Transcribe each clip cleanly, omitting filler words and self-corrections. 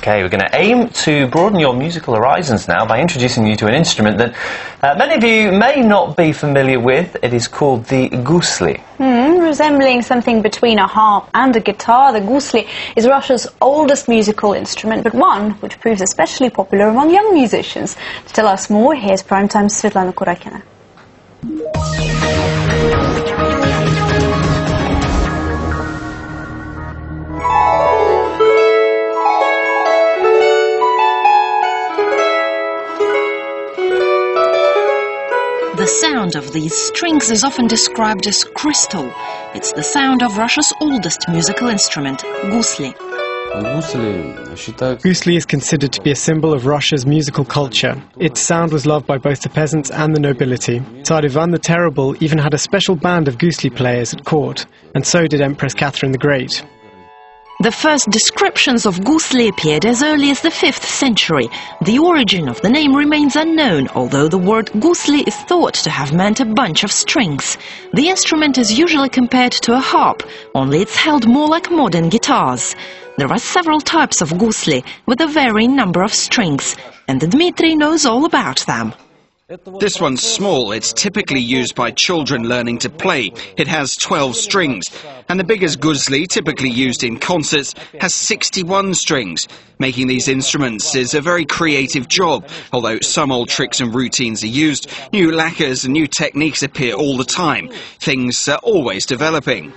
Okay, we're going to aim to broaden your musical horizons now by introducing you to an instrument that many of you may not be familiar with. It is called the Gusli. Resembling something between a harp and a guitar, the Gusli is Russia's oldest musical instrument, but one which proves especially popular among young musicians. To tell us more, here's Primetime's Svetlana Kurakina. The sound of these strings is often described as crystal. It's the sound of Russia's oldest musical instrument, Gusli. Gusli is considered to be a symbol of Russia's musical culture. Its sound was loved by both the peasants and the nobility. Tsar Ivan the Terrible even had a special band of Gusli players at court, and so did Empress Catherine the Great. The first descriptions of Gusli appeared as early as the 5th century. The origin of the name remains unknown, although the word Gusli is thought to have meant a bunch of strings. The instrument is usually compared to a harp, only it's held more like modern guitars. There are several types of Gusli, with a varying number of strings, and Dmitry knows all about them. This one's small. It's typically used by children learning to play. It has 12 strings. And the biggest Gusli, typically used in concerts, has 61 strings. Making these instruments is a very creative job. Although some old tricks and routines are used, new lacquers and new techniques appear all the time. Things are always developing.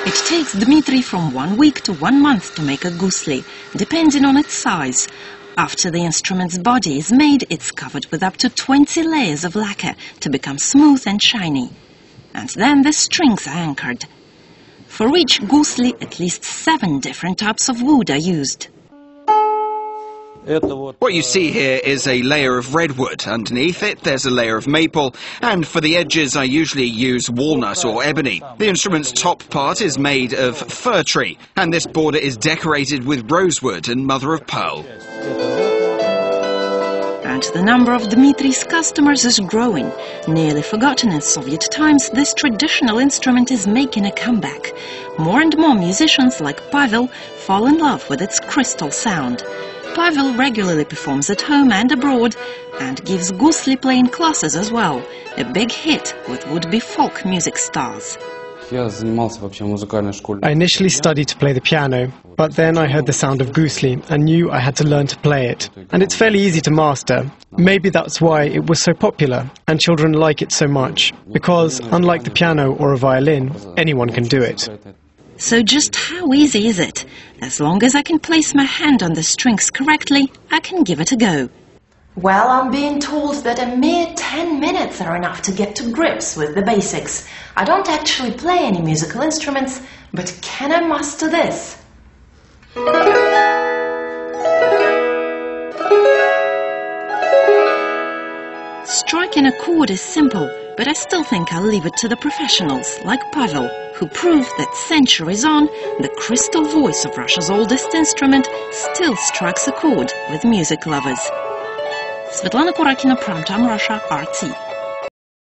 It takes Dmitry from 1 week to 1 month to make a Gusli, depending on its size. After the instrument's body is made, it's covered with up to 20 layers of lacquer to become smooth and shiny. And then the strings are anchored. For each Gusli, at least 7 different types of wood are used. What you see here is a layer of redwood. Underneath it, there's a layer of maple, and for the edges, I usually use walnut or ebony. The instrument's top part is made of fir tree, and this border is decorated with rosewood and mother of pearl. And the number of Dmitry's customers is growing. Nearly forgotten in Soviet times, this traditional instrument is making a comeback. More and more musicians like Pavel fall in love with its crystal sound. Pavel regularly performs at home and abroad, and gives Gusli playing classes as well, a big hit with would-be folk music stars. I initially studied to play the piano, but then I heard the sound of Gusli and knew I had to learn to play it. And it's fairly easy to master. Maybe that's why it was so popular, and children like it so much, because unlike the piano or a violin, anyone can do it. So just how easy is it? As long as I can place my hand on the strings correctly, I can give it a go. Well, I'm being told that a mere 10 minutes are enough to get to grips with the basics. I don't actually play any musical instruments, but can I master this? Striking a chord is simple, but I still think I'll leave it to the professionals, like Pavel, who prove that centuries on, the crystal voice of Russia's oldest instrument still strikes a chord with music lovers. Svetlana Kurakina, Primetime Russia, RT.